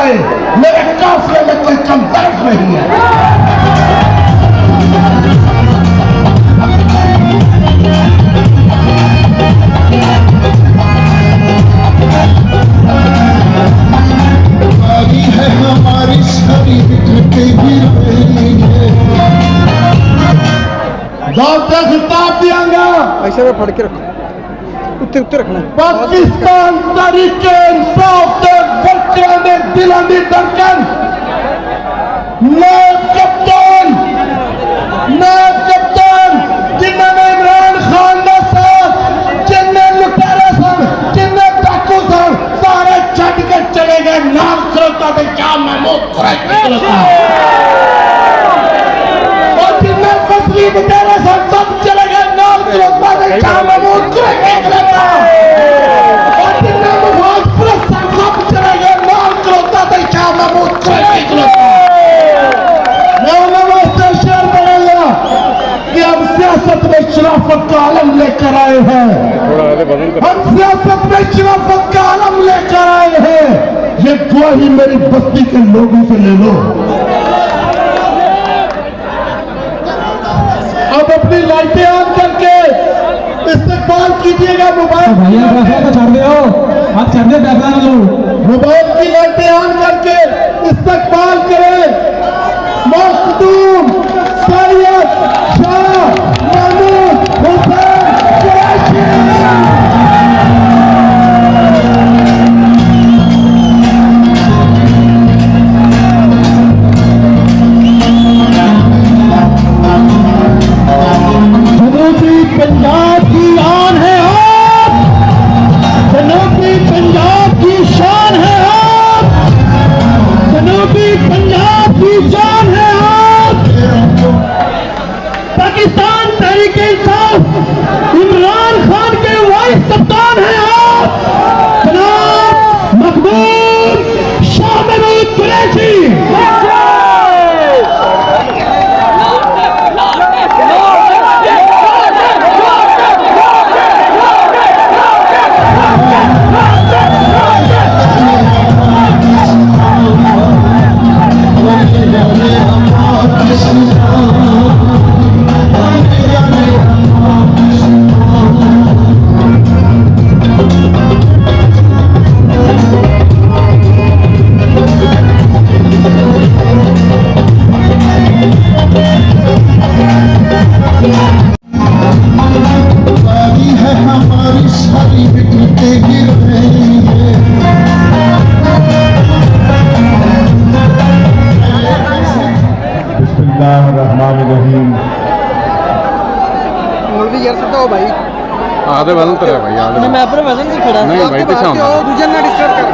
जाए, मेरे काफिले में कोई कम दर्द नहीं है। है हमारी सारी बिखरते भी रहेंगे। डॉक्टर खिताब दियांगा ऐसे में फड़ के रखो, उत्ते उत्ते रखना। पाकिस्तान तरीके इंसाफ के बच्चे में दिलों की धड़कन, नायब कप्तान जिन्होंने इमरान खान का साथ, जिन्हें लुटेरे सन, जिन्हें डाकू सन, सारे छड़ के चले गए। नाम खलोता थे क्या महमूद खुराक खलोता, और जिन्हें फसली लुटेरे सन सब चले गए। नाम खलोता थे क्या महमूद खुराक खलोता, और जिन्हें मुफाद परस्त सन सब चले गए। नाम खलोता थे क्या महमूद खुराक खलोता। कि हम सियासत में शराफत का आलम लेकर आए हैं, हम सियासत में शराफत का आलम लेकर आए हैं। ये गवाही मेरी बस्ती के लोगों से ले लो। अब अपनी लाइटें ऑन करके इस्तेमाल कीजिएगा। मोबाइल भैया पैसा तो छोड़ दो, आप छोड़ दे पैसा लो। मोबाइल की लाइटें ऑन करके इस्तेमाल करें। मखदूम सैयद शाह महमूद हुसैन कुरैशी। जनूबी पंजाब की आन है आप, जनूबी पंजाब की शान है आप, जनूबी पंजाब की जान है आप। पाकिस्तान तहरीक इंसाफ इमरान खान के वाइस कप्तान हैं आप, जनाब मकबूल शाह महमूद कुरैशी। है हमारी सारी बिखरते भी रहेंगे। बिस्मिल्लाहिर्रहमानिर्रहीम। मौलवी यार सकता हो भाई, आधे वजन तो है भाई, आधे मैं अपने वजन से खड़ा नहीं भाई, पीछे हम दूसरे ना डिस्टर्ब कर।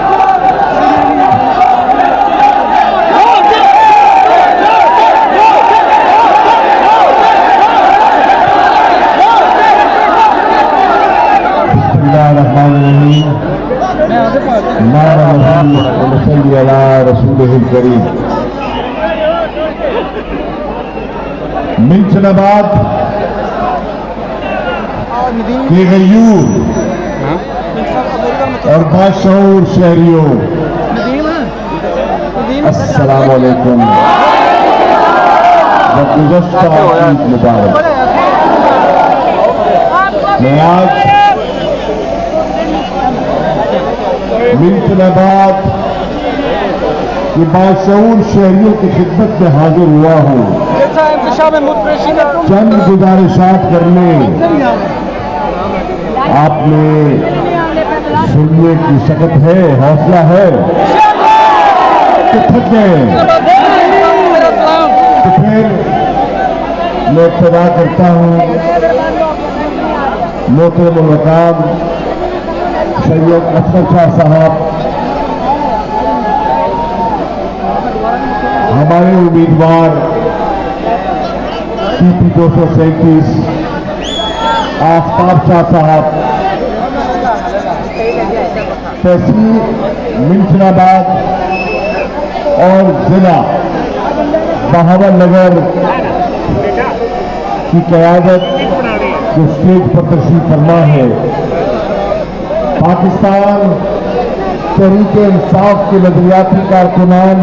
मिल्चनाबाद के गयूर और बाशऊर शहरियों, अस्सलाम वालेकुम। गुज़श्ता ईद मुबारक। मैं आज मिल्चनाबाद के बाशऊर शहरियों की खिदमत में हाजिर हुआ हूँ चंद गुजारिशात करने। आपने सुनने की शक्ति है, हौसला है तो थक गए तो फिर मैं इत्तबा करता हूँ मोहतरम मकाम सैयद अफजल शाह साहब, हमारे उम्मीदवार PP 237 आफ्ताब शाह साहब, तहसील मिल्चनाबाद और जिला बहावलनगर की क़यादत जो स्टेज पर तशरीफ फरमा है। पाकिस्तान तहरीके इंसाफ के नजरियाती कारकुनान,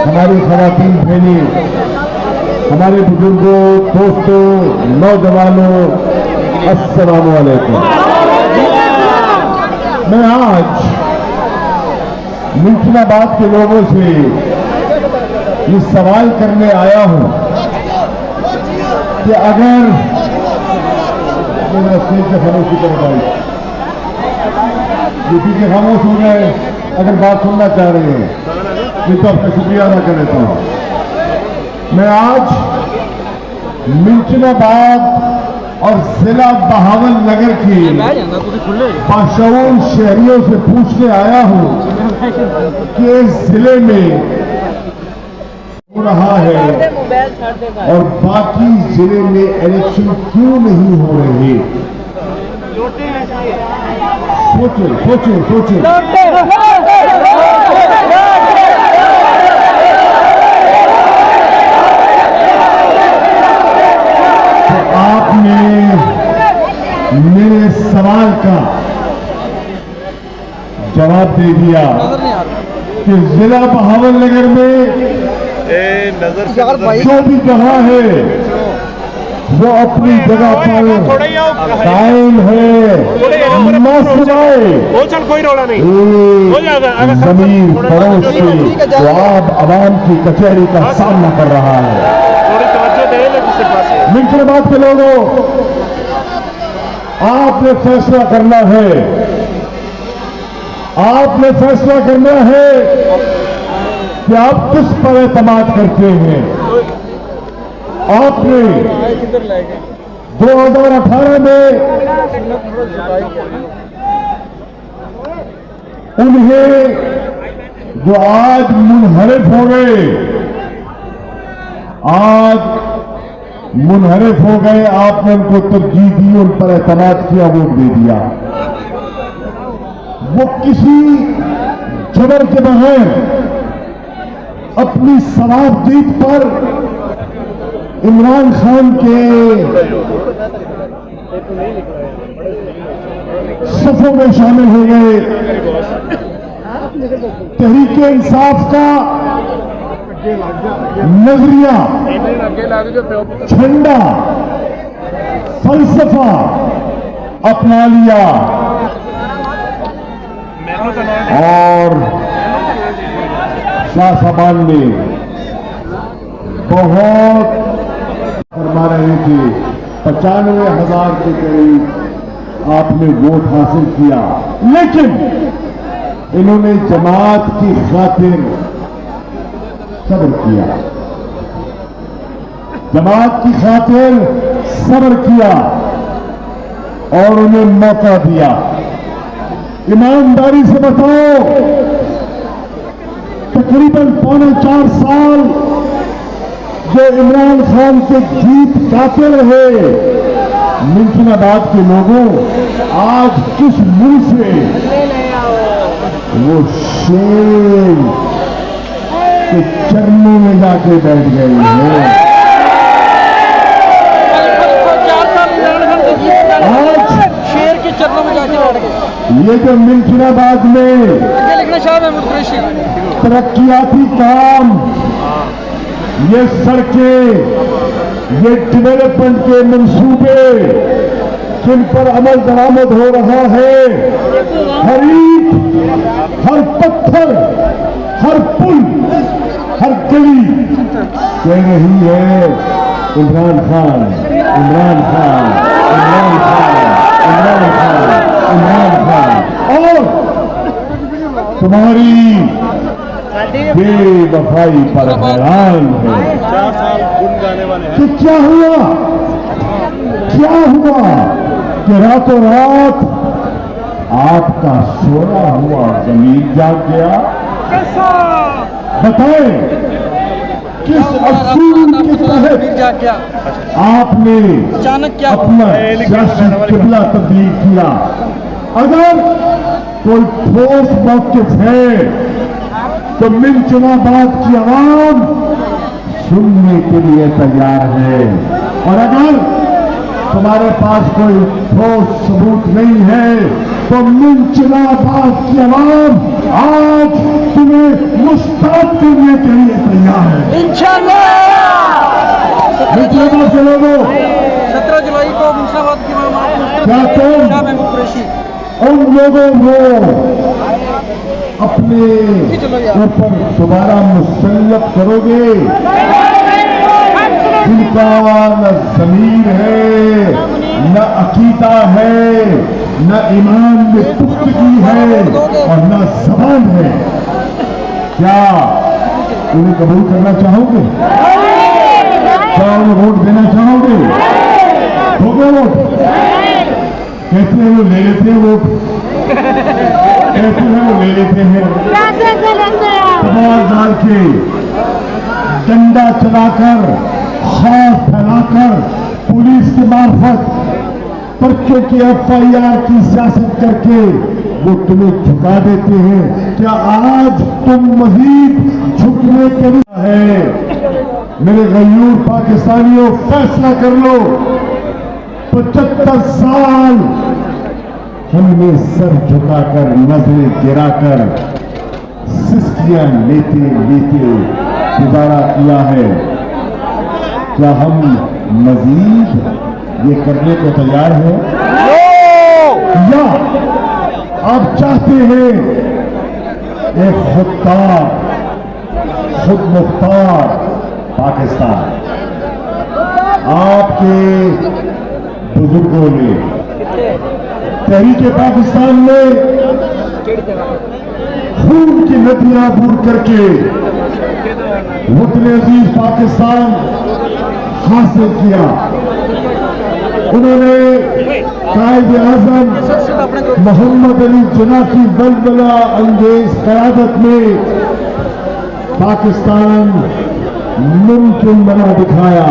हमारी खवातीन बहनी, हमारे बुजुर्गों, दोस्तों, नौजवानों, अस्सलाम वालेकुम। मैं आज मुल्किनाबाद के लोगों से ये सवाल करने आया हूं कि अगर मेरा स्टेज से खामोशी कर भाई, ये पीछे खामोश हो गए, अगर बात सुनना चाह रहे हैं तो आपका शुक्रिया अदा कर देता हूं। मैं आज मुल्किनाबाद और जिला बहावल नगर के बाशऊर शहरियों से पूछने आया हूं कि इस जिले में हो रहा है और बाकी जिले में इलेक्शन क्यों नहीं हो रहे। सोचो सोचो सोचो। तो आपने मेरे सवाल का जवाब दे दिया कि जिला बहावल नगर में जो भी कहा है वो अपनी जगह पर कायम है। कोई रौला नहीं, जमीन पड़ोस से तो आप आवाम की कचहरी का सामना कर रहा है। मुल्किनाबाद के लोगों, आपने फैसला करना है, आपने फैसला करना है कि आप किस पर एतमाद करते हैं। आपने 2018 में उन्हें जो आज मुनहरिफ हो गए, आपने उनको तरजीह दी, उन पर एतमाद किया, वोट दे दिया। वो किसी जबर के बगैर अपनी सवाब जीत पर इमरान खान के सफों में शामिल हो गए। तहरीके इंसाफ का नजरिया, झंडा, फलसफा अपना लिया और शाह साहबान ने बहुत फरमा रहे थे 95,000 के करीब आपने वोट हासिल किया, लेकिन इन्होंने जमात की खातिर सब्र किया, जमात की खातिर सब्र किया और उन्हें मौका दिया। ईमानदारी से बताओ, तकरीबन 4.25 साल जो इमरान खान के गीत गाते रहे मुल्किनाबाद के लोगों, आज किस मुंह से वो शेर के चरणों में जाके बैठ गए हैं। आज शेर के चरणों में जाके बैठ गए। ये जो मुल्किनाबाद में लिखना शाह महमूद कुरैशी तरक्याती काम, ये सड़कें, ये डेवलपमेंट के मंसूबे जिन पर अमल दरामद हो रहा है, हर ईंट, हर पत्थर, हर पुल, हर गली कह रही है इमरान खान, इमरान खान, इमरान खान, इमरान खान, इमरान खान। और तुम्हारी बेवफाई पर हैरान है कि क्या हुआ कि रातों रात आपका सोना हुआ जमीन जाग गया। बताएं किस असूल के तहत आपने अचानक क्या अपना सियासी किबला तब्दील किया। अगर कोई ठोस मौक़िफ़ है तो मुल्किनाबाद की आवाम सुनने के लिए तैयार है, और अगर तुम्हारे पास कोई ठोस सबूत नहीं है तो मिंचनाबाद की आवाम आज तुम्हें मुस्ताद करने के लिए तैयार है। मिंचनाबाद के लोगों, 17 जुलाई को मुर्शिदाबाद की क्या तुम शाह महमूद कुरैशी उन लोगों को अपने ऊपर दोबारा मुसल्लत करोगे जिनका न ज़मीर है, न अकीदा है, न ईमान में पुख्तगी है और न ज़बान है? क्या उन्हें कबूल करना चाहोगे? क्या उन्हें वोट देना चाहोगे? दोगे वोट? कहते हैं वो ले लेते हैं वोट, कहते हैं वो ले लेते हैं, कबार डाल के डंडा चलाकर खौफ फैलाकर पुलिस के मार्फत पर्चों की FIR की सियासत करके वो तुम्हें झुका देते हैं। क्या आज तुम मजीद झुकने के लिए है? मेरे गयूर पाकिस्तानियों, फैसला कर लो। 75 साल हमने सर झुकाकर नजरें गिराकर सिस्कियां लेते लेते गुजारा किया है। क्या हम मजीद ये करने को तैयार हैं? या आप चाहते हैं एक खुद मुख्तार पाकिस्तान? आपके बुजुर्गों ने तहरीके पाकिस्तान में खून की नदियां बूढ़ करके वतन अजीज पाकिस्तान हासिल किया। उन्होंने कायद आजम मोहम्मद अली जिन्ना की बलबला अंगेज क़यादत में पाकिस्तान मुमकिन बना दिखाया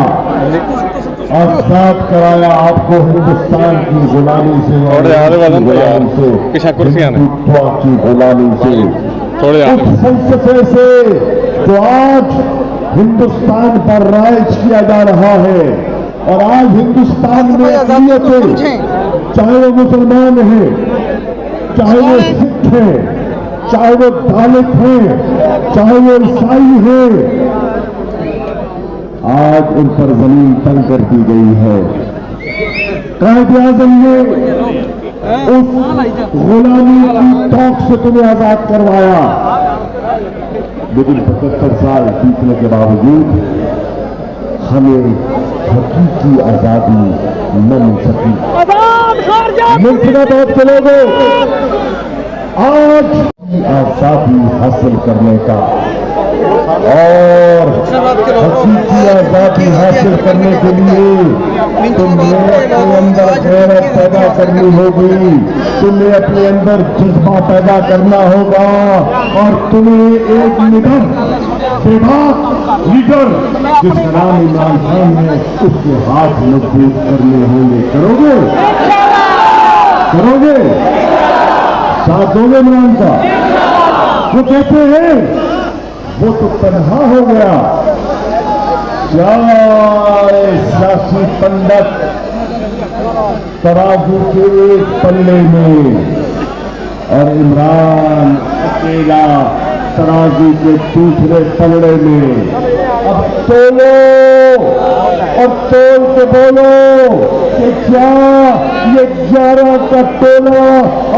और साथ कराया आपको हिंदुस्तान की गुलामी से थोड़े आगे वालों को यार, पीछे कुर्सियां हैं। हिंदुत्व की गुलामी से, थोड़े आगे। उस फलसफे से जो आज हिंदुस्तान पर राज किया जा रहा है। और आज हिंदुस्तान में अक़लियतें, चाहे वो मुसलमान हैं, चाहे वो सिख हैं, चाहे वो दलित हैं, चाहे वो ईसाई हैं, आज उन पर जमीन तंग कर दी गई है। कायद आज़म ने उस गुलामी की तौक से तुम्हें आजाद करवाया, लेकिन 75 साल बीतने के बावजूद हमें हकीकी आजादी न मिल सकी। मुल्क के लोगों, आज आजादी हासिल करने का और हकीकी आजादी हासिल करने के लिए तुम्हें अपने अंदर गैरत पैदा करनी होगी, तुम्हें अपने अंदर जज्बा पैदा करना होगा और तुम्हें एक निडर बेबाक लीडर जिसका नाम इमरान खान है उसके हाथ मजबूत करने होंगे। करोगे? करोगे? साथ दोगे इमरान का? वो कहते हैं वो तो तन्हा हो गया, सारे सियासी पंडित तराजू के एक पल्ले में और इमरान अकेला तराजू के दूसरे पल्ले में। अब तोलो और तोल के बोलो कि क्या ये 11 का टोला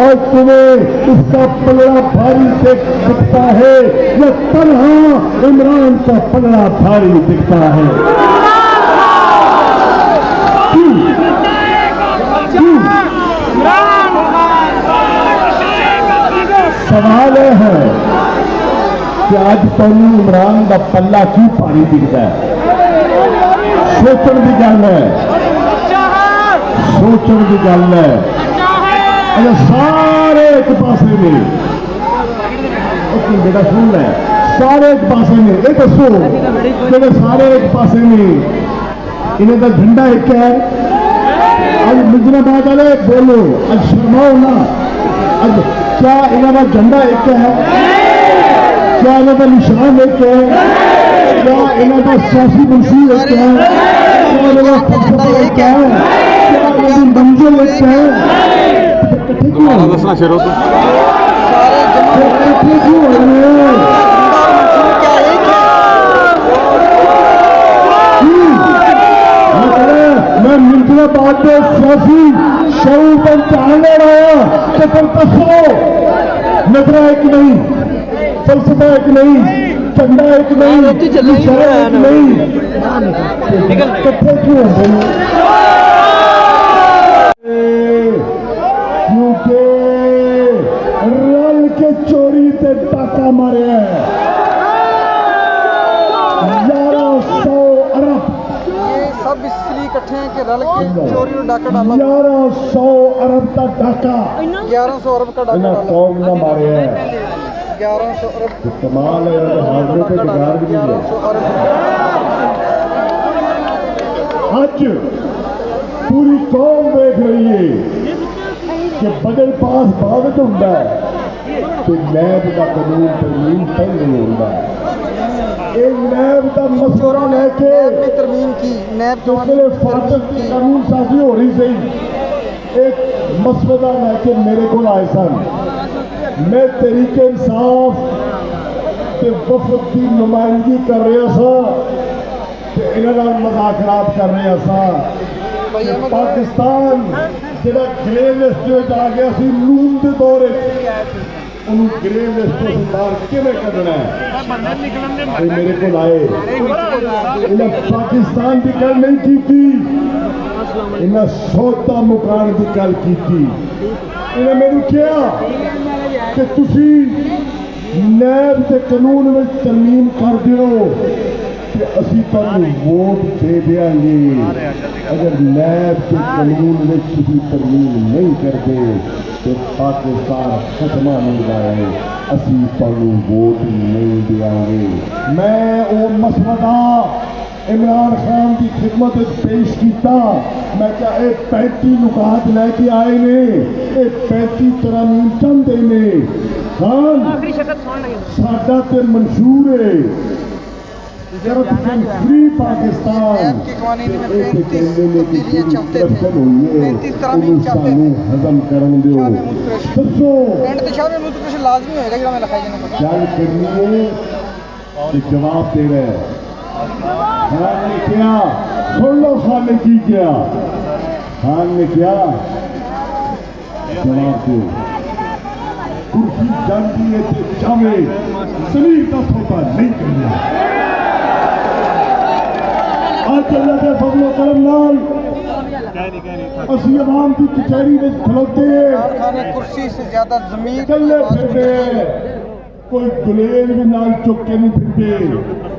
और तुम्हें इसका पलड़ा भारी दिखता है या तन्हा इमरान का पलड़ा भारी दिखता है? सवाल है कि आज तुम इमरान का पल्ला क्यों भारी दिखता है? सोचने की गल है, सोचने की गल है। अच्छा सारे एक पासे में बेटा सुन है, सारे एक पासे में ये दसो कि सारे एक पासे में इन्हें का झंडा एक है। आज मुजराबाद वाले बोलो, आज शर्माओ ना, आज क्या इन्हों का झंडा एक है? क्या इन्हों का निशान एक है? क्या इन्हों का सियासी मंसूर एक है? क्या इन्हों का फलसफा एक है? क्या इनकी मंजिल एक है? इकट्ठे क्यों ਦੁਬਾਰਾ हो रहे ਦੱਸਣਾ ਸ਼ੁਰੂ ਤੋਂ सारे जमा हैं? इकट्ठे क्यों हो रहे हैं? क्या एक है मैं मिर्जाबाद में सियासी शऊर पर चाहने आया तो फिर दसो नजरा एक नहीं, फलसफा एक नहीं, झंडा एक नहीं, इशारा एक नहीं, इकट्ठे क्यों होते हैं? क्योंकि रल के चोरी ते डाका मारे हैं 1100 अरब ये सब इसलिए इकट्ठे हैं कि रल के चोरी और डाका डाला 1100 अरब का डाका 1100 अरब का डाका इन्हें डाला कौम ने मारे हैं। 1100 अरब तो कमाल है यार, हाजिरों पे बिगाड़ भी नहीं 1100 अरब आज पूरी कौम देख रही है कि बजट पास बावत होता है तो नैब का कानून तरमीम पहले होता है। एक नैब का मसला लेके नैब की तरमीम की नैब दूसरे फाटक की कानून साजी हो रही सही एक मसवदा लेके मेरे को आए सन। मैं तरीके इंसाफ के वफद की नुमाइंदगी कर रहा था ते इन्हां नाल मुज़ाकरात कर रहा था भाई कि अहमद पाकिस्तान जिहड़ा ग्रे लिस्ट विच आ गया सी नून दे दौर ਉਹਨੂੰ ग्रे लिस्ट ਤੋਂ ਬਾਹਰ ਕਿਵੇਂ ਕੱਢਣਾ ਹੈ ਤੇ ਮੇਰੇ ਕੋਲ ਆਏ ਇਹਨਾਂ ਪਾਕਿਸਤਾਨ ਦੀ ਗੱਲ ਨਹੀਂ ਕੀਤੀ ਇਹਨਾਂ ਸੌਦਾ ਮੁਕਾਣ ਦੀ ਗੱਲ ਕੀਤੀ ਇਹਨਾਂ ਮੈਨੂੰ ਕਿਹਾ ਕਿ ਤੁਸੀਂ ਨੈਬ ਦੇ ਕਾਨੂੰਨ ਵਿੱਚ ਤਰਮੀਮ ਕਰ ਦਿਓ ਕਿ ਅਸੀਂ ਤੁਹਾਨੂੰ ਵੋਟ ਦੇ ਦਿਆਂਗੇ ਅਗਰ ਨੈਬ ਦੇ ਕਾਨੂੰਨ ਵਿੱਚ ਤੁਸੀਂ ਤਰਮੀਮ ਨਹੀਂ ਕਰਦੇ ਤੇ ਪਾਕਿस्तान ਖਤਮਾ ਨਹੀਂ ਜਾਏ ਅਸੀਂ ਤੁਹਾਨੂੰ ਵੋਟ ਨਹੀਂ ਦਿਆਂਗੇ। ਮੈਂ ਉਹ ਮਸਵਦਾ इमरान खान की खिदमत पेश किया। मैं क्या 35 नुकात लैके आए ने 35 तरमीम चाहते ने खान साडा ते मंशूर है फ्री पाकिस्तान नैब के कानून में 35 तब्दीलियां चाहते थे 35 तरमीम चाहते थे हजम कर दो दसो एंड तो शाह में कुछ लाजमी होएगा जो मैं लिखाई जाना गल करनी है जवाब दे रहे हैं। खान ने क्या सुन लो खान ने की क्या खान ने क्या जवाब दो कुर्सी जानती है तो चाहे शरीर का सौदा नहीं करना आज अल्लाह के फजलो करम नाल असी अवाम की कचहरी में खलोते इमरान खान ने कुर्सी से ज्यादा जमीन कल्ले फिरते कोई गुलेल भी नाल चुक के नहीं फिरते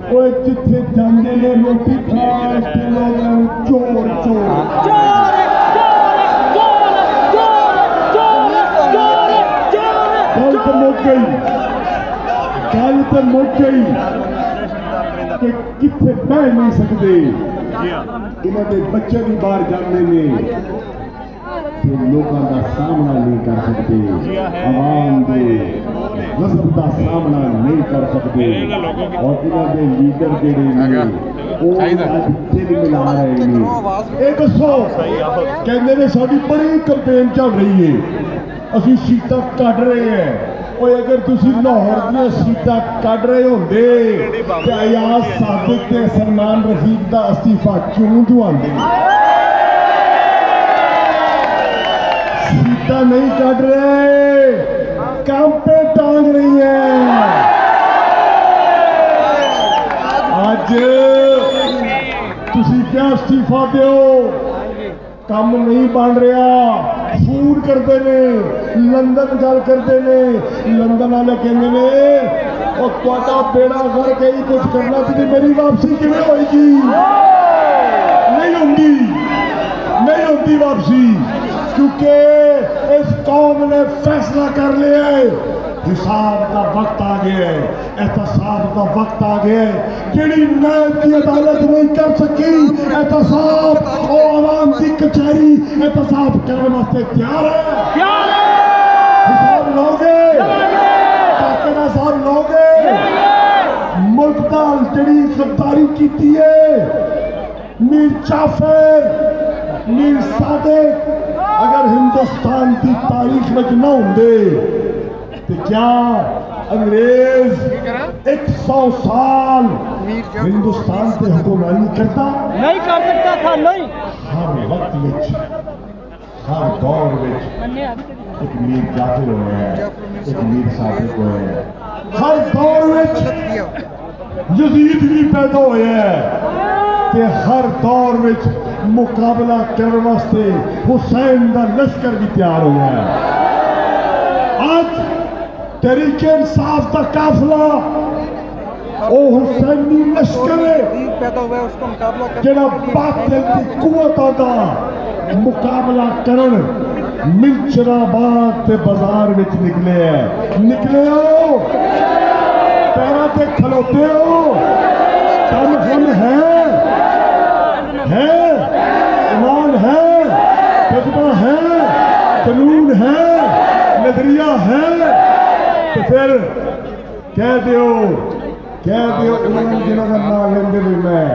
कोई जिथे जाते ने रोटी खान के लोग चोर चोर गल तो मुक गई गल तो मुक गई कि किथे बह नहीं सकते इन्हों के बच्चे भी बाहर जाते ने लोगों का सामना नहीं कर सकते आवाम के गज़ब का सामना नहीं कर सकते और इन्होंने लीडर जेडे दिल मिला रहे हैं ये दसो कहते ने साडी बड़ी कैंपेन चल रही है असी सीटां कट रहे हैं और अगर तुसी लाहौर दी सीटां कट रहे होंदे ते अयाज सादिक ते सलमान रफीक दा अस्तीफा क्यों दुआंदे सीटा नहीं काट रहे काम पे टांग रही है आज तुसी क्या इस्तीफा दो काम नहीं बन रहा फूड करते ने लंदन गल करते ने लंदन वाले कहते ने और तुहाडा बेड़ा करके ही कुछ करना चाहिए मेरी वापसी किवें होएगी नहीं होंगी वापसी क्योंकि इस कौम ने फैसला कर लिया है हिसाब का वक्त आ गया है एहतसाब का वक्त आ गया है जिहड़ी नैब की अदालत नहीं कर सकी एहतसाब और आवाम की कचहरी एहतसाब करने वास्ते तैयार है हिसाब लोगे काकड़ा साहब लोगे मुल्क नाल जिहड़ी गद्दारी कीती है मीर जाफर मीर सादिक अगर हिंदुस्तान की तारीख में न होंगे तो क्या अंग्रेज 100 साल हिंदुस्तान से हुक्मरानी करता नहीं कर सकता था, नहीं। हर वक्त विच हर दौर विच एक मीर जाफिर होया है, एक मीर सादिक होया है, हर दौर विच यजीद भी पैदा होया है ते हर दौर विच मुकाबला करने वास्ते हुसैन का लश्कर भी तैयार होया है। आज तहरीक इंसाफ का काफिला ओ हुसैनी लश्कर पैदा हुआ है, उसका मुकाबला करने जेड़ा बातिल की कुवतां दा मुकाबला करन मिंचराबाद के बाजार विच निकले है। निकले हो, पैरों पे खलोते हो, तन फन है, ईमान है, जज्बा है, कानून है, नजरिया है, तो फिर कह दियो उन्होंने जिन्हों का नाम लेंदे भी मैं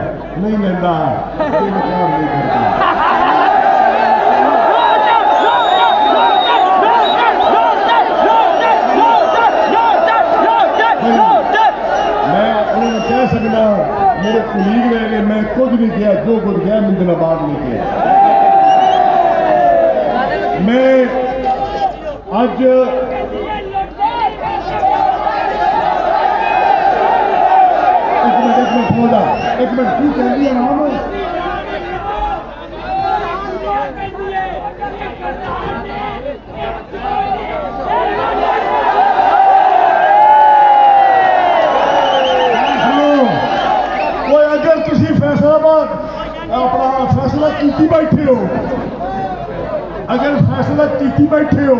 नहीं लेंदा, कोई काम नहीं करता। मैं उन्होंने कह सकता मेरे कुलीग रह गए, मैं कुछ नहीं किया, जो कुछ गया मिंदलाबाद नहीं किया। मैं आज एक मिनट क्यों कह दिया नाम कोई अगर तुसी फैसलाबाद अपना फैसला कीती बैठे हो, अगर फैसला कीती बैठे हो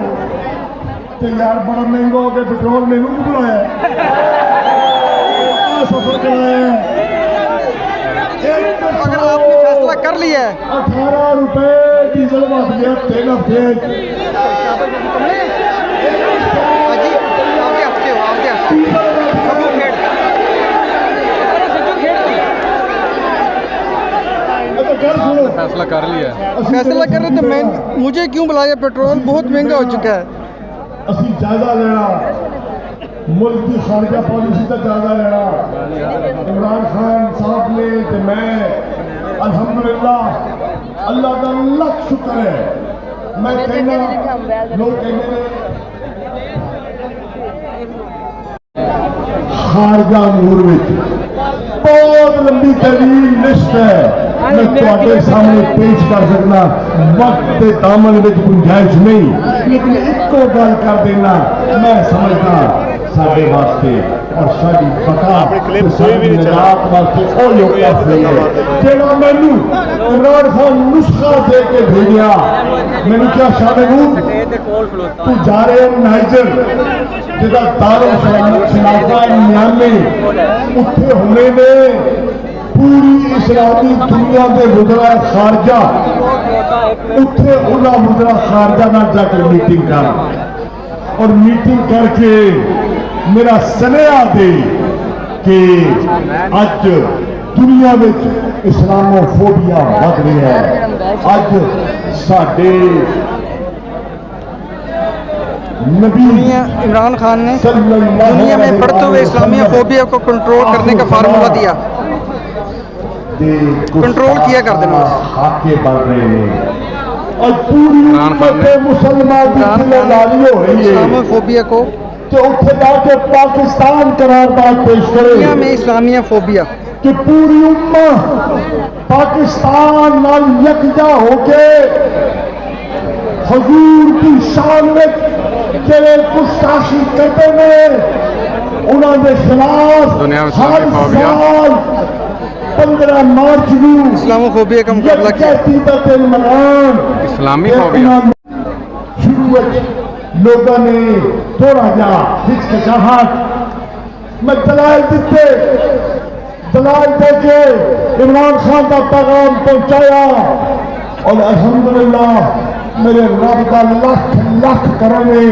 तो यार बड़ा महंगा हो गया पेट्रोल, मैनू भी बुलाया सफर कराया है। अगर आपने फैसला कर लिया है 18 रुपए डीजल बढ़ गया 3 हफ्ते। अजी आपके हफ्ते हो, आपके फैसला कर लिया है। फैसला कर रहे थे, मैं मुझे क्यों बुलाया? पेट्रोल बहुत महंगा हो चुका है। असी जायजा लेना, मुल्क की खारजा पॉलिसी का जायजा लेना इमरान खान साहब ने, तो मैं अल्हम्दुलिल्लाह अल्लाह का लख शुक्र है। मैं कहना लोग कहते खारजा अमूर में बहुत लंबी तवील लिस्ट है, मैं ਤੁਹਾਡੇ सामने पेश कर सकना, वक्त के दामन में गुंजाइश नहीं, लेकिन इको गल कर देना मैं समझता साडे वास्ते और साडी बका ते साडी निजात वास्ते ओ लोग काफी है। जेड़ा मैनू इमरान खान नुस्खा दे के भेजा, मैनू क्या शाहबूब तू जा रहे हो नाइजर जिदा दारुल खिलाफा नियामे उत्थे होने ने पूरी इस्लामी दुनिया के मुदरा खारजा उत्थे उन्हें मुदरा खारजा नाल जाके मीटिंग कर और मीटिंग करके मेरा सनेहा दे कि अज दुनिया में इस्लामोफोबिया बढ़ रही है। अज साडे नबी इमरान खान ने दुनिया में बढ़ते हुए इस्लामिया फोबिया को कंट्रोल करने का फार्मूला दिया, कंट्रोल किया कर देना खाके बढ़ रहे हैं और पूरी मुसलमान की दिलदारी हो रही है इस्लामोफोबिया को कि उठे जाके पाकिस्तान करारदाद पेश करे दुनिया में इस्लामिया फोबिया कि पूरी उम्मा पाकिस्तान नाल यकजा होके हजूर की शान में जेड़े गुस्ताखी करते हैं उन्होंने खिलाफ हर साल 15 मार्च को इस्लामोफोबिया का मुकाबला किया। इस्लामी फोबिया शुरू लोगों ने थोड़ा जा हिचकिचाहट मैं दलाल दिते, दलाल देके इमरान खान का पैगाम पहुंचाया और अल्हम्दुलिल्लाह मेरे रब का लख लख करेंगे।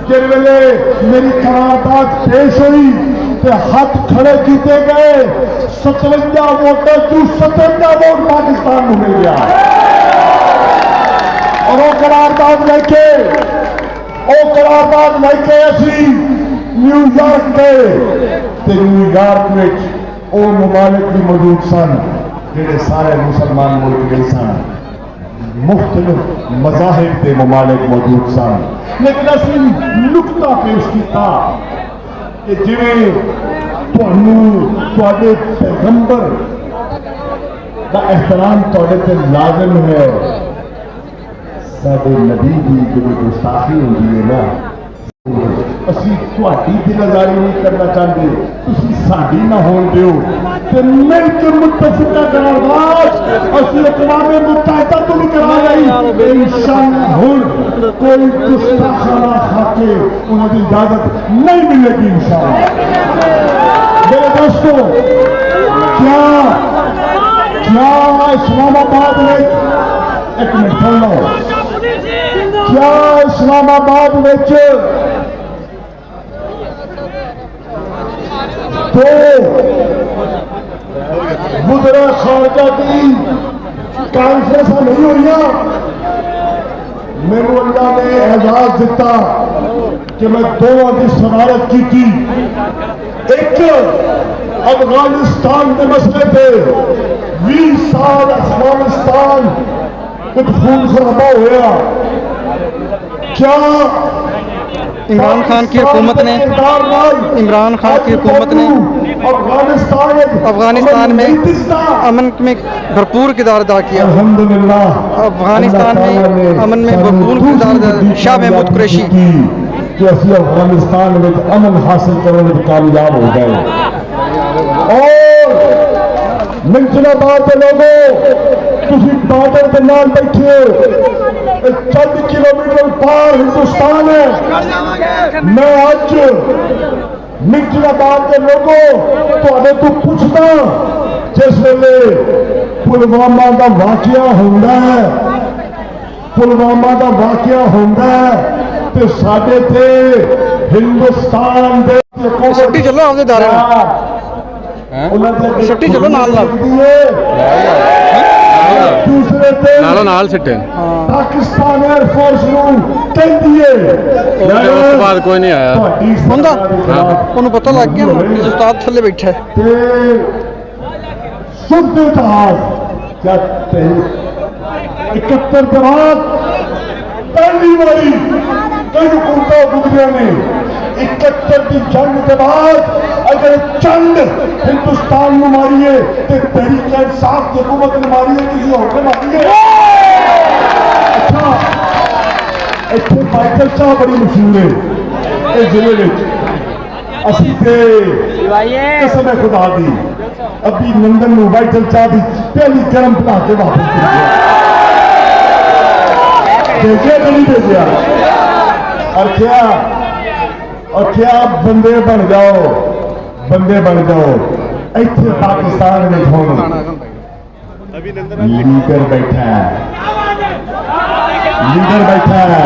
जिस वेले मेरी करारदाद पेश हुई तो हाथ खड़े किए गए, 57 वोटों तू 57 वोट पाकिस्तान को मिल गया और वो करारदाद लेके असी न्यूयॉर्क गए तो न्यूयॉर्क में वो ममालिक भी मौजूद सन जेडे सारे मुसलमान मुल्क नहीं सन मुख्तलिफ मजाहिब के ममालिक मौजूद सन लेकिन असी नुकता पेश किया कि जिवें तुहाडे पैगंबर का एहतराम तुहाडे ते लाज़िम है साडे नबी की जो गुस्ताखी होती है ना असी तुहाडी दिलदारी नहीं करना चाहते तुसी साडी ना होन दिओ ते मिल के मुत्तफिका करारदाद असी अक़वाम मुत्तहिदा तो भी करा गई इंशाअल्लाह हुन कोई गुस्ताखाना खाके उन्हें इजाजत नहीं मिलेगी इंशाअल्लाह। मेरे दोस्तों क्या इस्लामाबाद में एक मिनट सुन लो क्या इस्लामाबाद में तो मुदरा खारजा की कॉन्फ्रेंस नहीं हुई मैनू अल्लाह ने एजाज दिता कि मैं दोनों की सदारत की थी। एक अफगानिस्तान के मसले पे 20 साल अफगानिस्तान कुछ खून खराबा होया क्या इमरान खान की हुकूमत ने अफगानिस्तान में अमन में भरपूर किरदार अदा किया। अल्हम्दुलिल्लाह अफगानिस्तान में अमन में भरपूर किरदार अदा शाह महमूद कुरैशी कि असि अफगानिस्तान में अमन हासिल करने में कामयाब हो गए। और मंजिलाबाद के लोगों तुसी बॉर्डर के नाल बैठे हो चंद किलोमीटर पार हिंदुस्तान है। मैं आज मिर्जाबाद के लोगों तुहाडे तो पूछता जिस वेले पुलवामा का वाकया होंदा है तो साडे ते हिंदुस्तान दे छुट्टी चलो आपके दायरे छुट्टी चलो नाल दूसरे नाल सिट्टे पाकिस्तान एयरफोर्स कहती है ਉਸ ਬਾਅਦ ਕੋਈ नहीं आया ਹੁੰਦਾ ਉਹਨੂੰ ਪਤਾ ਲੱਗ ਗਿਆ ਉਸਤਾਦ ਥੱਲੇ ਬੈਠਾ ਹੈ शुद्ध इतिहास क्या 71 के बाद पहली बारी कई हुकूमतों गुजरिया ने 71 की जंग के बाद अगर चंद हिंदुस्तान में मारिए तो तहरीक इंसाफ की हुकूमत ने मारिए किसी और ने मारिए। अच्छा इतने माइकल शाह बड़ी मशहूर है इस जिले में असी थे कसम है खुदा दी अभी लंदन में माइकल शाह की पहली गर्म बना के वापस भेजा कि नहीं भेजा और क्या बंदे बन जाओ इतने पाकिस्तान में छोड़ो लीडर बैठा है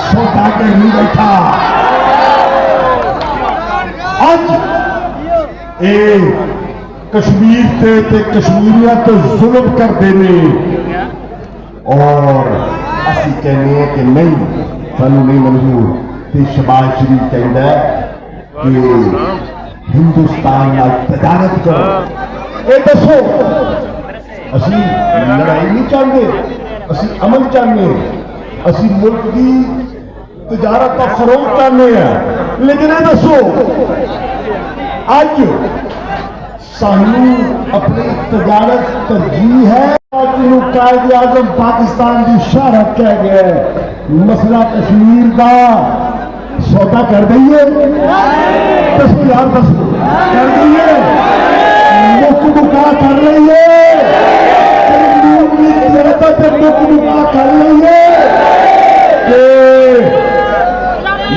सौदागर नहीं बैठा। आज कश्मीर से कश्मीरिया तो जुल्म कर देने और असी कहने हैं कि नहीं सानू नहीं मंजूर तो शहबाज शरीफ कहता है कि हिंदुस्तान नाल तजारत करो। ये दसो असी लड़ाई नहीं चाहते असी अमन चाहते असी मुल्क की तजारत का फरोग चाहते हैं लेकिन ये दसो अज सानू अपनी तजारत तरजीह है कायदे आजम पाकिस्तान की शहरत कह गया मसला कश्मीर का सौदा कर दईए दसो यार दसो कर दईए मुख मुका कर लीए मुख मुका कर लीए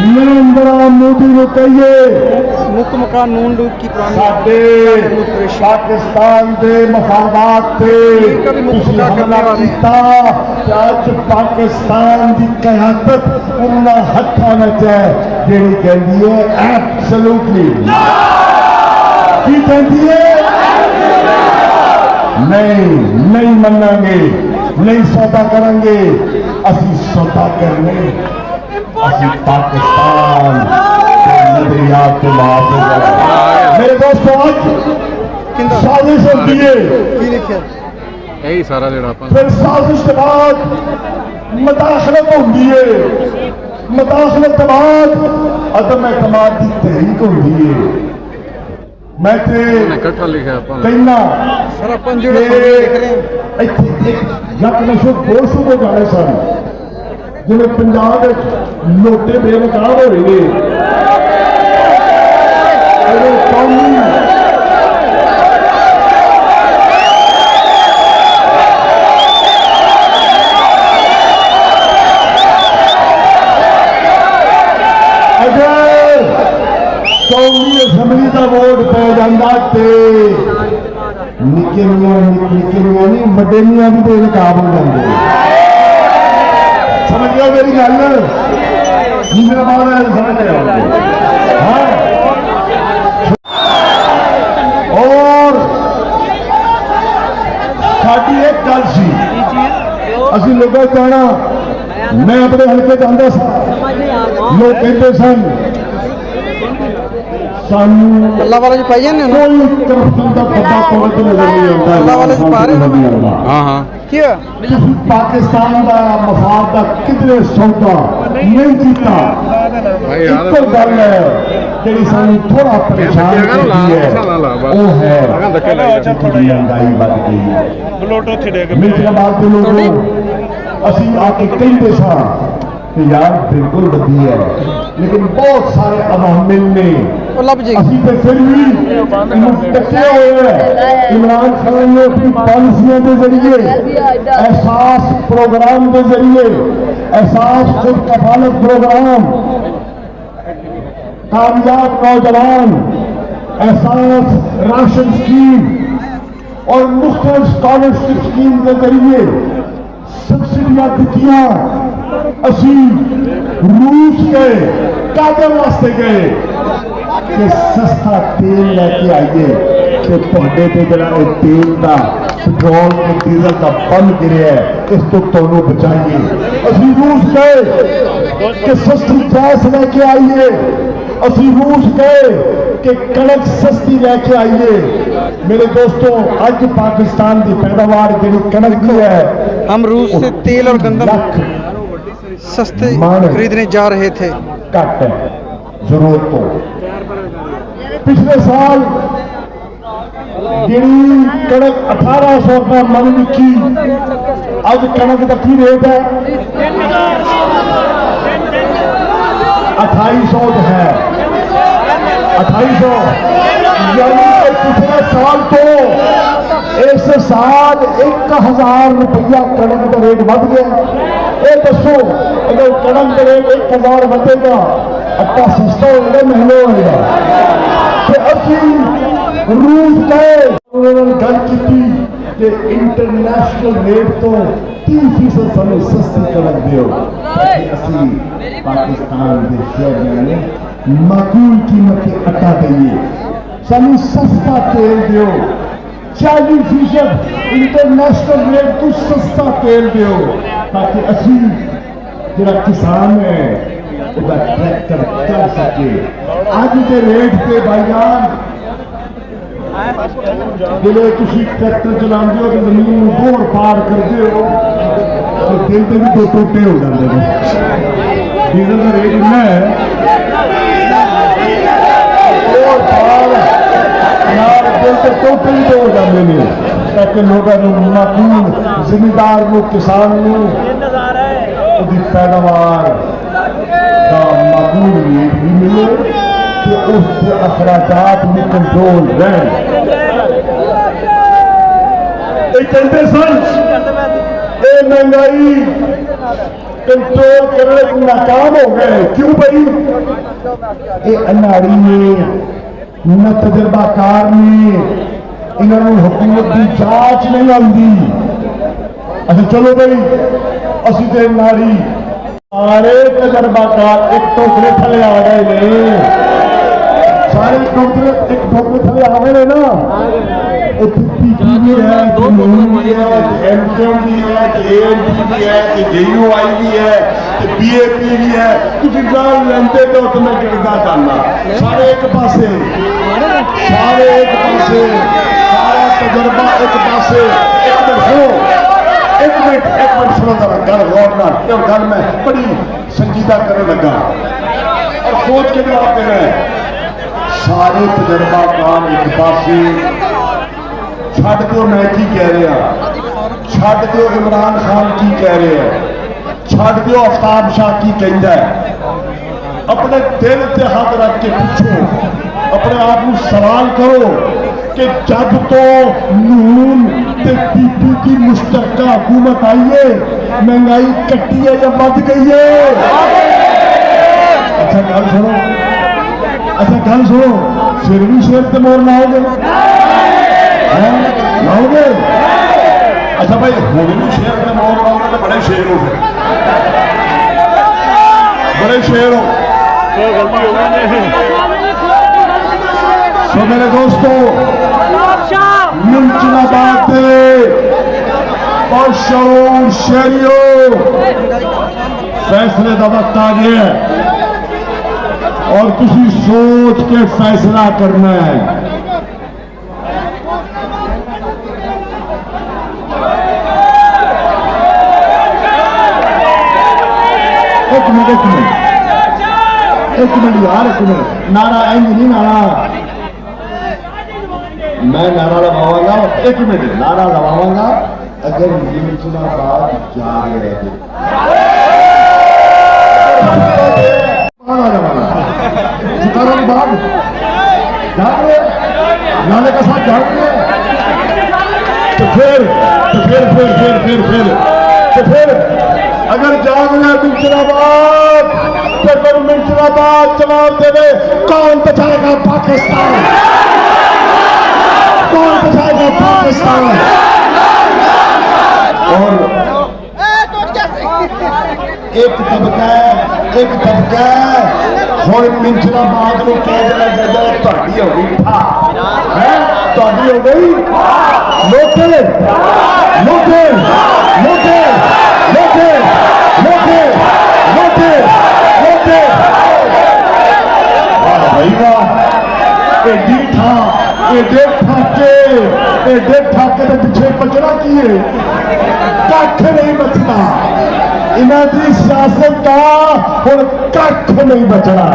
नरेंद्र मोदी को कहिए मुख मकान नून लीग की साडे पाकिस्तान के मफादात से अज पाकिस्तान की कयादत उन्होंने हथों में है जी कहती है एब्सोल्यूटली की कहती है नहीं मनांगे नहीं सौदा करेंगे, असी सौदा करने, असी पाकिस्तान के नजरियात को माफ हो जाए। मेरे दोस्तों आज साजिश होती है, यही सारा जेड़ा अपन फिर साजिश के बाद मुदाखलत होती है, मुदाखलत के बाद अदम एतमाद की तहरीक होती है। मैं ते इकट्ठा लिखा अपन कहना सर अपन जो देख रहे हैं ਇੱਥੇ ਜੱਟ ਨਸ਼ੋ ਦੋ ਸੂਬੇ ਜਾਣੇ ਸਨ, ਜਿਵੇਂ ਪੰਜਾਬ ਵਿੱਚ ਲੋਟੇ ਬੇਨਕਾਬ ਹੋਏ ਨੇ, ਇਹਦੇ ਕੌਮੀ ਅਗਰ ਕੌਮੀ ਅਸੈਂਬਲੀ ਦਾ ਵੋਟ ਪੈ ਜਾਂਦਾ ਤੇ निके नहीं बड़े मियाँ भी बेनकाब हो जाते। समझ गया मेरी गल? मेरा बात है समझ गया। हाँ और साड़ी एक गल सी, असी लोगों कहना, मैं अपने हल्के जाता सा, लोग कहते सन सानू अल्लाह वाले जी पाई जाने ना कोई करप्शन का पता पवत नजर नहीं आता। अल्लाह वाले से पा रहे हो? हाँ हाँ क्या ਤੁਸੀਂ ਪਾਕਿਸਤਾਨ ਦਾ ਮਫਾਦ ਦਾ ਕਿਧਰੇ ਸੌਦਾ ਨਹੀਂ ਕੀਤਾ। भाई यार ਇੱਕੋ ਗੱਲ ਹੈ ਜਿਹੜੀ ਸਾਨੂੰ ਥੋੜਾ ਪਰੇਸ਼ਾਨ ਕਰਦੀ ਹੈ, ਉਹ ਹੈ ਜਿਹੜੀ ਮਹਿੰਗਾਈ ਵੱਧ ਗਈ ਹੈ। ਬਲੋਟ ਉੱਥੇ ਡੇਗ ਮਿੰਟਾਂ ਬਾਅਦ ਦੇ ਲੋਕ ਅਸੀਂ ਆ ਕੇ ਕਹਿੰਦੇ ਸਾਂ ਕਿ ਯਾਰ ਬਿਲਕੁਲ ਵਧੀਆ ਹੈ, ਲੇਕਿਨ ਬਹੁਤ ਸਾਰੇ ਅਵਾਮਿਲ ਨੇ वो लब जी ਅਸੀਂ ਤੇ ਫਿਰ ਵੀ ਇਹਨੂੰ ਟੱਕਿਆ ਹੋਇਆ ਹੈ। ਇਮਰਾਨ ਖਾਨ ਨੇ ਆਪਣੀ ਪਾਲਿਸੀਆਂ ਦੇ ਜ਼ਰੀਏ, एहसास प्रोग्राम के जरिए, एहसास खुद कफालत प्रोग्राम, कामयाब नौजवान, एहसास राशन स्कीम और मुख्तलिफ स्कॉलरशिप स्कीम के जरिए सब्सिडियां दिखियां। असी रूस गए, कादर वास्ते गए कि सस्ता तेल लेके आइए कि तुहाडे ते जरा तेल का पेट्रोल ते डीजल का बंद गिरिया है, इस तो तुहानू बचाइए। असी रूस गए कि सस्ती गैस लेके आइए, असी रूस गए कि कणक सस्ती लेके आइए। मेरे दोस्तों अज पाकिस्तान की पैदावार जी कणक की है, हम रूस से तेल और गंदम लख सस्ते मान खरीदने जा रहे थे। घट है जरूरत तो। पिछले साल जिहड़ी कणक 1800 रुपये मन विकी, अज कणक का की रेट है 2800 है, 2800। यानी कि पिछले साल तो इस साल 1000 रुपया कणक का रेट बढ़ गया। ये दसो अगर कणक का रेट 1000 बढ़ेगा, आटा सस्ता होगा महंगा होगा? तो असी रूस गए, उन्होंने गल की कि इंटरनेशनल रेट तो 30% सानू सस्ती कणक दिओ, असी पाकिस्तान के शहरियों ने माकूल कीमत के आटा दईए, सानू सस्ता तेल दिओ, 40% इंटरनेशनल रेट तो सस्ता तेल दिओ, ताकि असी जिहड़ा किसान है उसका ट्रैक्टर चल सके। अज के रेट पे भाईजान जिले तुसी ट्रैक्टर चलाते हो तो जमीन बोर पार करते हो तो दिल के भी दो टोटे हो जाते हैं। डीजल का रेट इन्ना है, बोर पार नाल दिल के टोटे भी हो जाते हैं, ताकि लोगों को माकूल जिमीदार को किसान को पैदावार का माकूल रेट भी मिले कि उसके अखराजात में कंट्रोल रहे। कहते सन ये महंगाई कंट्रोल करने में नाकाम हो गए। क्यों भाई? ये अनाड़ी ने न तजर्बाकार ने, इन्होंने हुकूमत की जांच नहीं आती। अच्छा चलो भाई असी तो नारी सारे तजर्बाकार एक टोकरे थले आ गए ने, सारे टोकरे एक टोकरे थले आ गए ना। पीपी भी है, नून भी है, एमकेएम भी है, एएनटी भी है, जेयूआई भी है, बीएपी भी है। तुम गल लेंदे तो मैं कितना करना सारे एक पासे, सारे एक पासे, सारा तजर्बा एक पासे। एक मिनट सुनो जरा गल गौर ना, गल मैं बड़ी संजीदा करने लगा और सोच के जवाब देना है। सारे तजर्बा काम एक पासे, छड़ दो मैं की कह रहा, छड़ दो इमरान खान की कह रहे हैं, छड़ दो आफ्ताब शाह की कहता है। अपने दिल से हाथ रख के पूछो, अपने आप को सवाल करो कि जब तो नून ते पीपी की मुश्तरका हुकूमत आई है, महंगाई कटी है या बढ़ गई है? अच्छा गल सुनो, अच्छा गल सुनो, फिर भी शेर से मोर लाओगे? लाओगे? अच्छा भाई हुण भी शेर से मोर लाओगे तो बड़े शेर हो, बड़े शेर हो। तो मेरे दोस्तों, मुमकिनाबाद और शऊर शहरियों, फैसले का वक्त आ गया है और तुसी सोच के फैसला करना है। एक मिनट यार, एक मिनट, नारा इंज नहीं नारा, मैं नारा लगावांगा, एक मिनट नारा लगावांगा अगर मुमकिनाबाद जा रहे थे नाले का साथ जाओगे तो फिर अगर जाग रहे मुमकिनाबाद तो फिर मुमकिनाबाद जवाब देवे, कौन बचाएगा पाकिस्तान? कौन बचाएगा पाकिस्तान? और एक तबका हुण मुमकिनाबाद को कह देना चाहिए तुहाडी हो गई है, तुहाडी हो गई लोटे लोटे लोटे लोटे लोटे लोटे लोटे। वाह भाई वाह, एडे ठाके के पिछे बचना की है, कख नहीं बचना। इन्हों की सियासत का हुण कख नहीं बचना,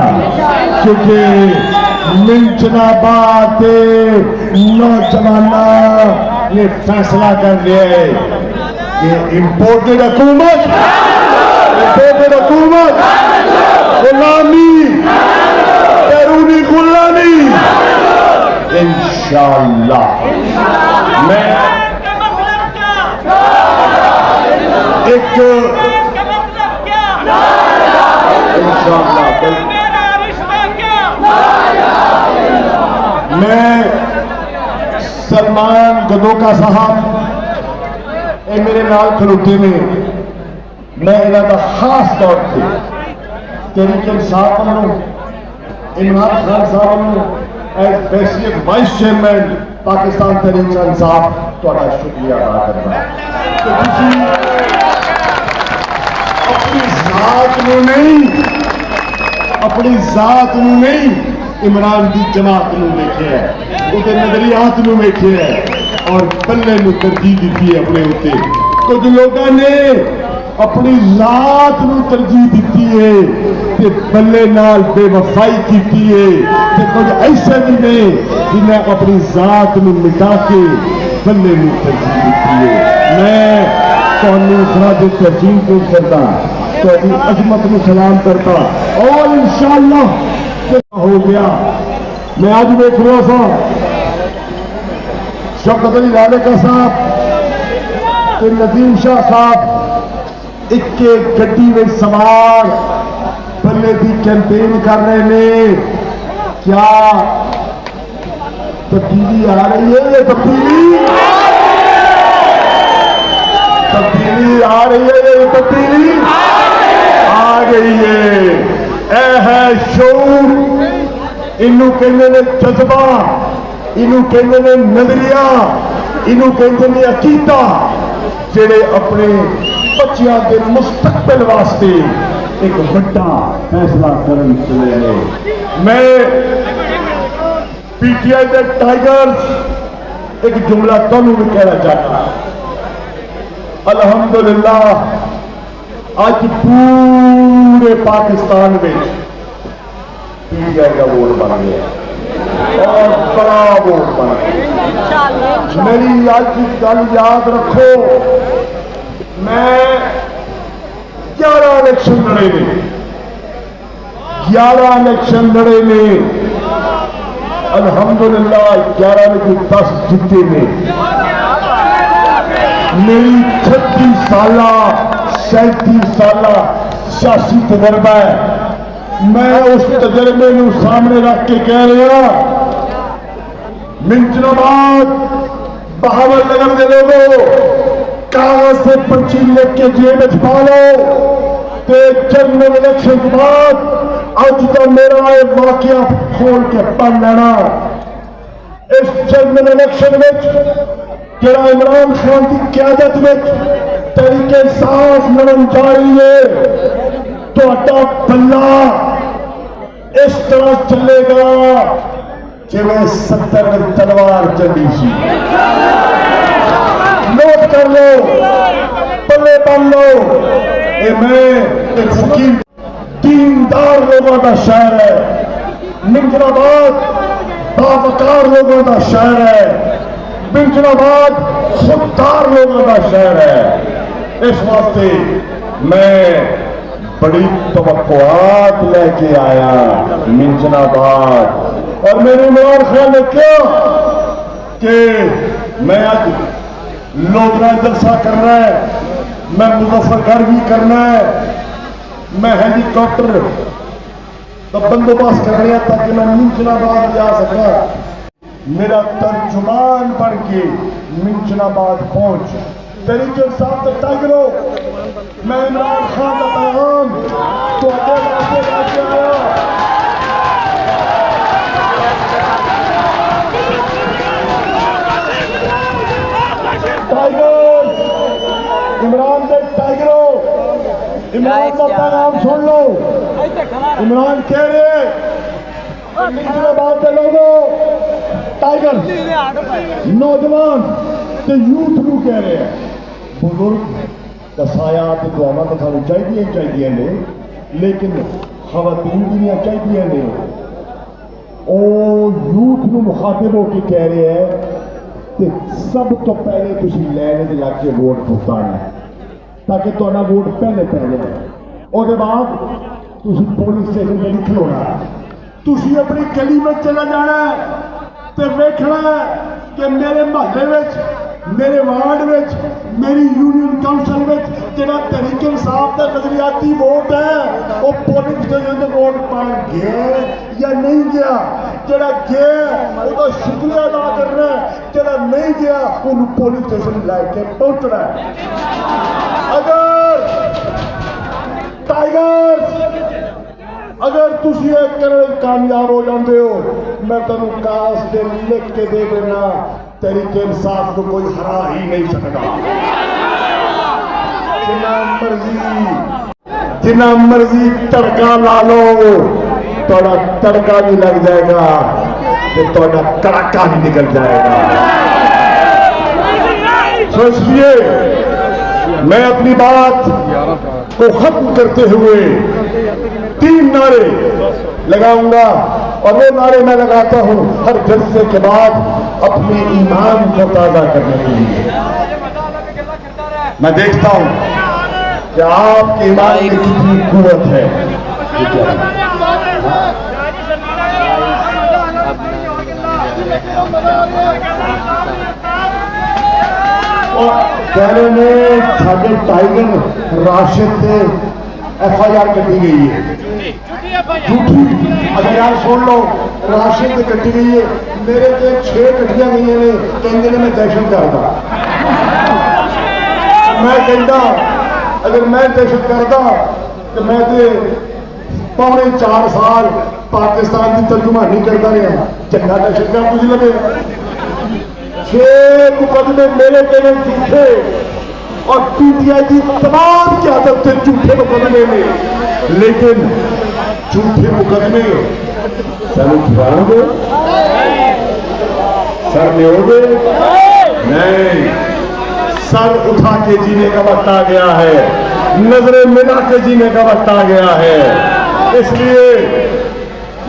क्योंकि मुमकिनाबाद नौजवाना ये फैसला कर लिया है कि इंपोर्टेड हुकूमत गुलामी, बैरूनी गुलामी इंशाअल्लाह। मैं एक मैं सलमान गदोका साहब ये मेरे नाल खलोते ने, मैं इन्हों का खास तौर पर तहरीक इंसाफ वालों, इमरान खान साहब as बैसियत vice chairman Pakistan Tehreek Insaf तुहाडा शुक्रिया अदा करना। अपनी जात नूं नहीं इमरान की जमात नूं वेखिया है, उहदे नजरियात नूं वेखिया है और पल्ले नूं तरजीह दी है अपने उत्ते। कुछ लोगों ने अपनी जात नूं तरजीह दी है ते पल्ले नाल बेवफाई की है, ते कुछ ऐसे भी ने जिन्हें अपनी जात नूं मिटा के पल्ले नूं तरजीह दी है। मैं तुहानूं खराज तरजीह पेश करता, तुहाडी अजमत नूं सलाम करता और इंशाअल्लाह हो गया। मैं आज देख रहा था शौकत अली लालेका साहब ते नदीम शाह साहब एक गड्डी में सवार बल्ले की कैंपेन कर रहे हैं। क्या तब्दीली आ रही है? ये तब्दीली आ रही है, ये तब्दीली आ गई है। ए है शऊर, इनू कहने ने जज्बा, इनू कहते ने नजरिया, इनू कहते ने अकीदा, जेड़े अपने बच्चों के मुस्तकबिल वास्ते एक बड़ा फैसला करन चले ने। मैं पीटीआई के टाइगर्स एक जुमला तुहानू भी कहना चाहता। अल्हम्दुलिल्लाह आज पूरे पाकिस्तान में पीटीआई का वोट बन गया और बड़ा वोट बन गया। मेरी आज की गल याद रखो, मैं 11 इलेक्शन लड़े ने, 11 इलेक्शन लड़े ने, अल्हम्दुलिल्लाह 11 में कोई 10 जीते ने। मेरी 36 साल 37 साल सियासी तजर्बा है। मैं उस तजर्बे को सामने रख के कह रहा, मिंचनाबाद बहावलनगर के लोगों कागज से पर्ची लिख के जेब में पा लो तो जनरल इलेक्शन के बाद अज तो मेरा ये वाकया खोल के पढ़ लेना। इस जनरल इलेक्शन में जरा इमरान खान की क्यादत में तरीके साफ लड़न जा रही है, तो बल्ला इस तरह चलेगा जिवें 70 में तलवार चली सी। नोट कर लो, पल्ले बन लो, ये मैं एक फकीर दीनदार लोगों का शहर है। मिंजराबाद बावकार लोगों का शहर है। मिंजराबाद खुददार लोगों का शहर है। इस वास्ते मैं बड़ी तवक्कुआत लेके आया मिंजनाबाद। और मेरे इमरान खान ने क्या कि मैं आज लोगरा जलसा करना है, मैं मुजफ्फरगढ़ भी करना है, मैं हेलीकॉप्टर का बंदोबस्त कर रहा ताकि मैं मिंजनाबाद जा सका। मेरा तर्जुमान बन के मिंजनाबाद पहुंच तरीके साथ टाइगरो, मैं इमरान खान का पैगाम तो आगे आया। टाइगर इमरान के टाइगरों, इमरान का पैगाम सुन लो। इमरान कह रहे मिंजनाबाद के लोगों, टाइगर नौजवान ते यूथ को कह रहे हैं, बुजुर्ग दसाया तो दुआवां तो सानू चाहिए ने, लेकिन खवातीन भी चाहिए ने। ओ यूथ को मुखातिब होकर कह रहे हैं कि सब तो पहले तुम लैन च लग के वोट भुगताना है ताकि तुहाडा वोट पहले पहले उसके बाद तुम पुलिस स्टेशन पर नहीं खलोना, तुम अपनी गली में चला जाना तो वेखना कि मेरे महल्ले में, मेरे वार्ड में, मेरी यूनियन काउंसिल में जो तरीके इंसाफ का नजरियाती वोट है वो पोलिंग स्टेशन से वोट पान गया या नहीं गया। जरा गया उसका शुक्रिया अदा करना है, जरा नहीं गया उन्होंने पोलिंग स्टेशन लैके पहुंचना है। अगर टाइगर्स अगर तुम ये करने कामयाब हो जाते हो, मैं तेन कास से लिख के दे देना, तरीके इंसाफ को कोई हरा ही नहीं सकता। जिना मर्जी तड़का ला लो, थोड़ा तड़का भी लग जाएगा तो थोड़ा कड़ाका भी निकल जाएगा। तो इसलिए मैं अपनी बात को खत्म करते हुए 3 नारे लगाऊंगा, और वो नारे मैं लगाता हूं हर जलसे के बाद अपने ईमान को ताजा करने के लिए। मैं देखता हूं कि आपके ईमान में कितनी कुव्वत है। कहने में साढ़े टाइगर राशिद से FIR कटी गई है झूठी। अगर यार सुन लो, राशिद कटी गई है, मेरे से 6 कटियां गई ने, कहते ने मैं दहशत करता। मैं कहता अगर मैं दहशत करता तो मैं 4.5 साल पाकिस्तान की तर्जुमानी करता रहा, चंगा दहशतगर्द मुझे लगे। 6 मुकदमे मेरे केवल झूठे और पीटीआई की तमाम क्यादत थे झूठे मुकदमे में, लेकिन झूठे मुकदमे सर उठाओगे, सर लेओगे नहीं। सर उठा के जीने का वक्त आ गया है, नजरें मिला के जीने का वक्त आ गया है। इसलिए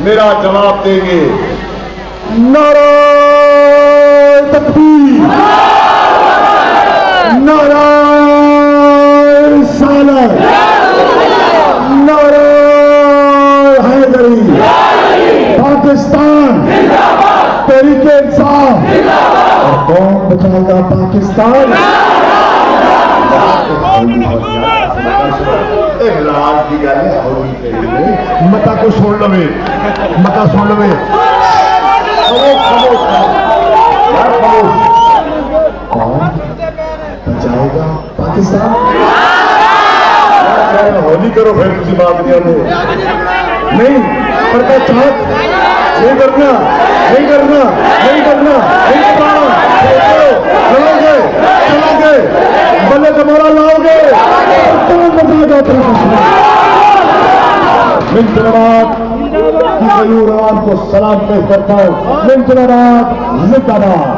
मेरा जवाब देंगे नारा तकबीर, नारा रिसालत, नारा हैदरी, पाकिस्तान तहरीके इंसाफ, और कौन बचाएगा पाकिस्तान? लाल की गल मता को सुन लवे, मता सुन लवे। कौन बचाएगा पाकिस्तान? होली करो फिर किसी बात नहीं, पर चाहत नहीं करना, नहीं करना, नहीं करना, नहीं करना, चलोगे, चलोगे, बल्ले तुम्हारा लाओगे, कौन बचाएगा पाकिस्तान? मिंटनाबाद की गयूरान को सलाम पेश करता हूं। मिंटनाबाद जिंदाबाद।